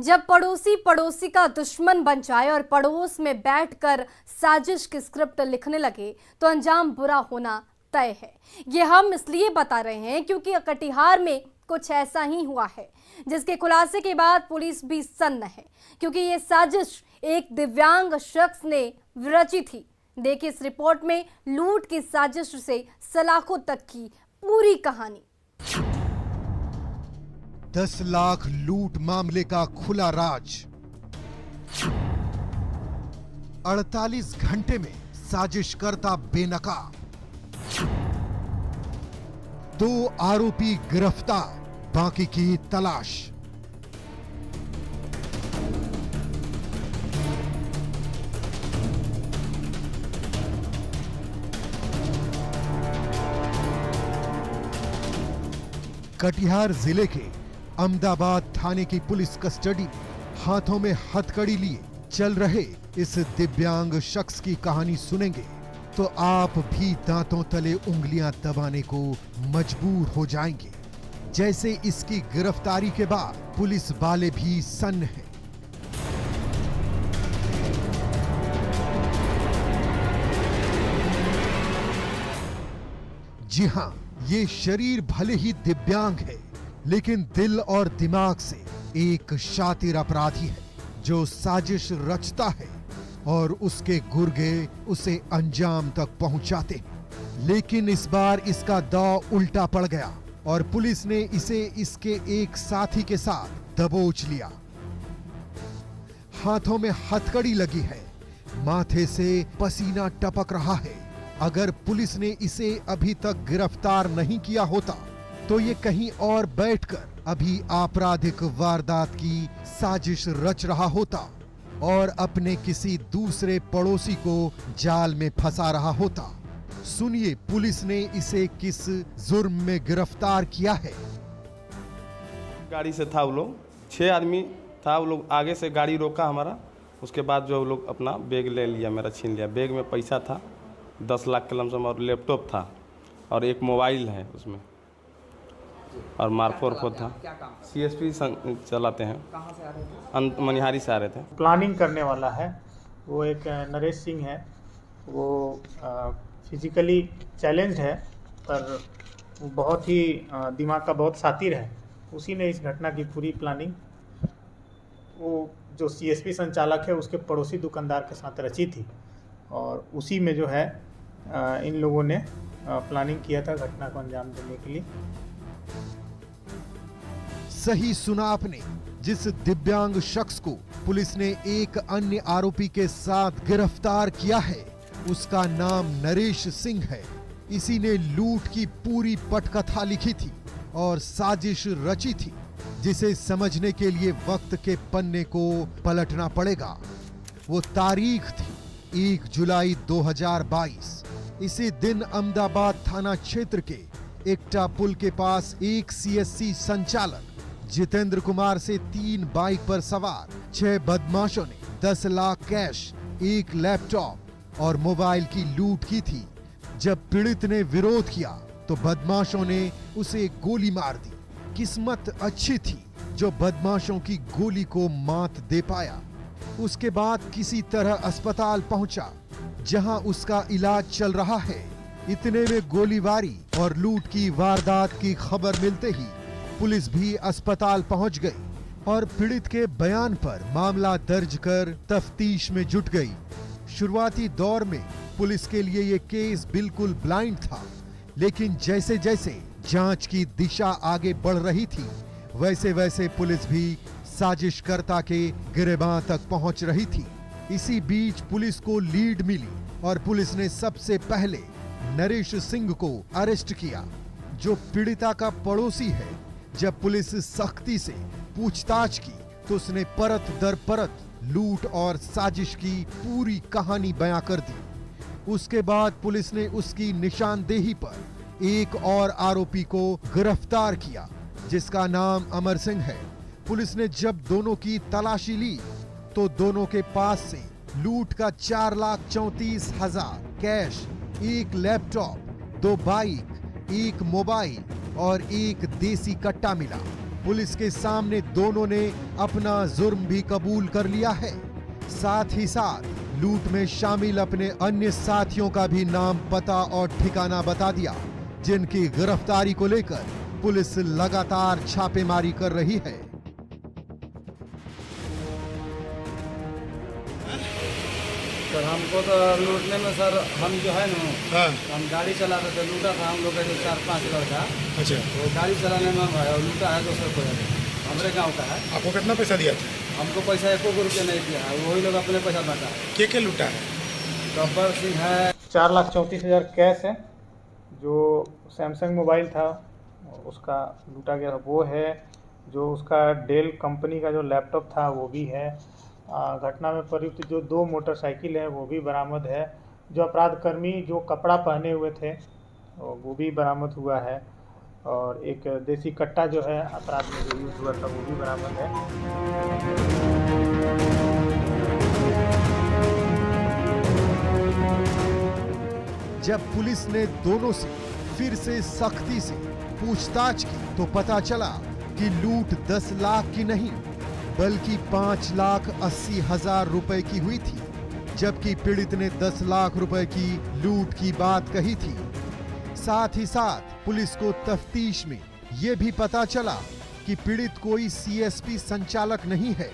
जब पड़ोसी पड़ोसी का दुश्मन बन जाए और पड़ोस में बैठकर साजिश की स्क्रिप्ट लिखने लगे तो अंजाम बुरा होना तय है। ये हम इसलिए बता रहे हैं क्योंकि कटिहार में कुछ ऐसा ही हुआ है, जिसके खुलासे के बाद पुलिस भी सन्न है, क्योंकि ये साजिश एक दिव्यांग शख्स ने रची थी। देखिए इस रिपोर्ट में लूट की साजिश से सलाखों तक की पूरी कहानी। 10 लाख लूट मामले का खुला राज। 48 घंटे में साजिशकर्ता बेनकाब। 2 आरोपी गिरफ्तार, बाकी की तलाश। कटिहार जिले के अहमदाबाद थाने की पुलिस कस्टडी में हाथों में हथकड़ी लिए चल रहे इस दिव्यांग शख्स की कहानी सुनेंगे तो आप भी दांतों तले उंगलियां दबाने को मजबूर हो जाएंगे। जैसे इसकी गिरफ्तारी के बाद पुलिस वाले भी सन्न हैं। जी हां, ये शरीर भले ही दिव्यांग है, लेकिन दिल और दिमाग से एक शातिर अपराधी है जो साजिश रचता है और उसके गुर्गे उसे अंजाम तक पहुंचाते हैं। लेकिन इस बार इसका दांव उल्टा पड़ गया और पुलिस ने इसे इसके एक साथी के साथ दबोच लिया। हाथों में हथकड़ी लगी है, माथे से पसीना टपक रहा है। अगर पुलिस ने इसे अभी तक गिरफ्तार नहीं किया होता तो ये कहीं और बैठकर अभी आपराधिक वारदात की साजिश रच रहा होता और अपने किसी दूसरे पड़ोसी को जाल में फंसा रहा होता। सुनिए पुलिस ने इसे किस जुर्म में गिरफ्तार किया है। गाड़ी से था वो लोग 6 आदमी था। वो लोग आगे से गाड़ी रोका हमारा, उसके बाद जो लोग अपना बैग ले लिया, मेरा छीन लिया। बैग में पैसा था 10 लाख के लमसम और लैपटॉप था और एक मोबाइल है उसमें और मार्फोर था। CSP चलाते हैं। कहाँ से आ रहे थे? मनिहारी से आ रहे थे। प्लानिंग करने वाला है वो एक नरेश सिंह है। वो फिजिकली चैलेंज्ड है पर वो बहुत ही दिमाग का बहुत शातिर है। उसी ने इस घटना की पूरी प्लानिंग वो जो CSP संचालक है उसके पड़ोसी दुकानदार के साथ रची थी और उसी में जो है इन लोगों ने प्लानिंग किया था घटना को अंजाम देने के लिए। सही सुना आपने। जिस दिव्यांग शख्स को पुलिस ने एक अन्य आरोपी के साथ गिरफ्तार किया है उसका नाम नरेश सिंह है। इसी ने लूट की पूरी पटकथा लिखी थी और साजिश रची थी, जिसे समझने के लिए वक्त के पन्ने को पलटना पड़ेगा। वो तारीख थी 1 जुलाई 2022। इसी दिन अहमदाबाद थाना क्षेत्र के एकटा पुल के पास एक CSC संचालक जितेंद्र कुमार से 3 बाइक पर सवार 6 बदमाशों ने 10 लाख कैश, 1 लैपटॉप और मोबाइल की लूट की थी। जब पीड़ित ने विरोध किया तो बदमाशों ने उसे गोली मार दी। किस्मत अच्छी थी जो बदमाशों की गोली को मात दे पाया। उसके बाद किसी तरह अस्पताल पहुंचा जहां उसका इलाज चल रहा है। इतने में गोलीबारी और लूट की वारदात की खबर मिलते ही पुलिस भी अस्पताल पहुंच गई और पीड़ित के बयान पर मामला दर्ज कर तफ्तीश में जुट गई। शुरुआती दौर में पुलिस के लिए ये केस बिल्कुल ब्लाइंड था, लेकिन जैसे जैसे जांच की दिशा आगे बढ़ रही थी वैसे वैसे पुलिस भी साजिशकर्ता के गिरेबान तक पहुंच रही थी। इसी बीच पुलिस को लीड मिली और पुलिस ने सबसे पहले नरेश सिंह को अरेस्ट किया, जो पीड़िता का पड़ोसी है। जब पुलिस सख्ती से पूछताछ की तो उसने परत दर परत लूट और साजिश की पूरी कहानी बयां कर दी। उसके बाद पुलिस ने उसकी निशानदेही पर एक और आरोपी को गिरफ्तार किया, जिसका नाम अमर सिंह है। पुलिस ने जब दोनों की तलाशी ली तो दोनों के पास से लूट का 4,34,000 कैश, 1 लैपटॉप, 2 बाइक, 1 मोबाइल और 1 देसी कट्टा मिला। पुलिस के सामने दोनों ने अपना जुर्म भी कबूल कर लिया है। साथ ही साथ लूट में शामिल अपने अन्य साथियों का भी नाम, पता और ठिकाना बता दिया, जिनकी गिरफ्तारी को लेकर पुलिस लगातार छापेमारी कर रही है। सर हमको तो लूटने में सर हम जो है ना हम गाड़ी चलाते थे, लूटा था हम लोग का जो 4-5 लड़का। अच्छा, वो गाड़ी चलाने में हम और लूटा है दूसरे को, हमारे गांव का है। आपको कितना पैसा दिया था? हमको पैसा 1 रुपया नहीं दिया है, वही लोग अपने पैसा बांटा है। के लूटा है? गब्बर सिंह है। 4,34,000 कैश है। जो सैमसंग मोबाइल था उसका लूटा गया, वो है। जो उसका डेल कंपनी का जो लैपटॉप था वो भी है। घटना में प्रयुक्त जो 2 मोटरसाइकिल है वो भी बरामद है। जो अपराधकर्मी जो कपड़ा पहने हुए थे वो भी बरामद हुआ है। और एक देसी कट्टा जो है अपराध में जो यूज हुआ था वो भी बरामद है। जब पुलिस ने दोनों से फिर से सख्ती से पूछताछ की तो पता चला कि लूट 10 लाख की नहीं बल्कि 5,80,000 रुपए की हुई थी, जबकि पीड़ित ने 10 लाख रुपए की लूट की बात कही थी। साथ ही साथ पुलिस को तफ्तीश में यह भी पता चला कि पीड़ित कोई सीएसपी संचालक नहीं है,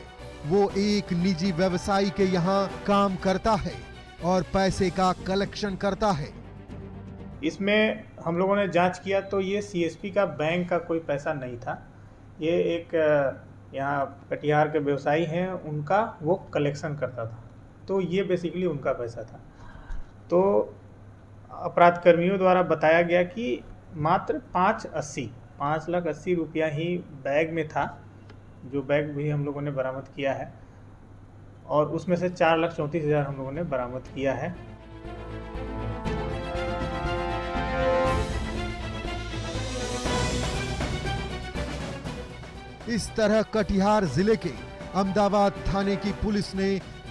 वो एक निजी व्यवसायी के यहाँ काम करता है और पैसे का कलेक्शन करता है। इसमें हम लोगों ने जांच किया तो ये सीएसपी का बैंक का कोई पैसा नहीं था। ये एक यहाँ कटिहार के व्यवसायी हैं, उनका वो कलेक्शन करता था, तो ये बेसिकली उनका पैसा था। तो अपराध कर्मियों द्वारा बताया गया कि मात्र 5,80,000 रुपया ही बैग में था, जो बैग भी हम लोगों ने बरामद किया है। और उसमें से 4,34,000 हम लोगों ने बरामद किया है। इस तरह कटिहार जिले के अहमदाबाद थाने की पुलिस ने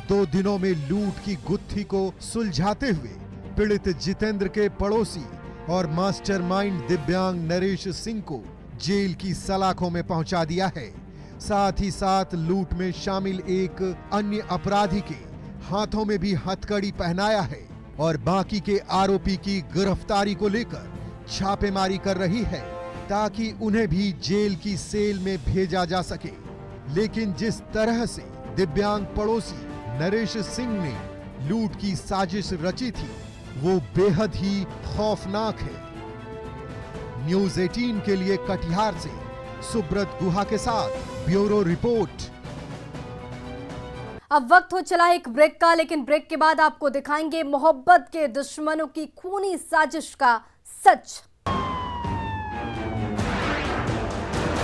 2 दिनों में लूट की गुत्थी को सुलझाते हुए पीड़ित जितेंद्र के पड़ोसी और मास्टरमाइंड दिव्यांग नरेश सिंह को जेल की सलाखों में पहुंचा दिया है। साथ ही साथ लूट में शामिल एक अन्य अपराधी के हाथों में भी हथकड़ी पहनाया है और बाकी के आरोपी की गिरफ्तारी को लेकर छापेमारी कर रही है, ताकि उन्हें भी जेल की सेल में भेजा जा सके। लेकिन जिस तरह से दिव्यांग पड़ोसी नरेश सिंह ने लूट की साजिश रची थी वो बेहद ही खौफनाक है। न्यूज़ 18 के लिए कटिहार से सुब्रत गुहा के साथ ब्यूरो रिपोर्ट। अब वक्त हो चला एक ब्रेक का, लेकिन ब्रेक के बाद आपको दिखाएंगे मोहब्बत के दुश्मनों की खूनी साजिश का सच।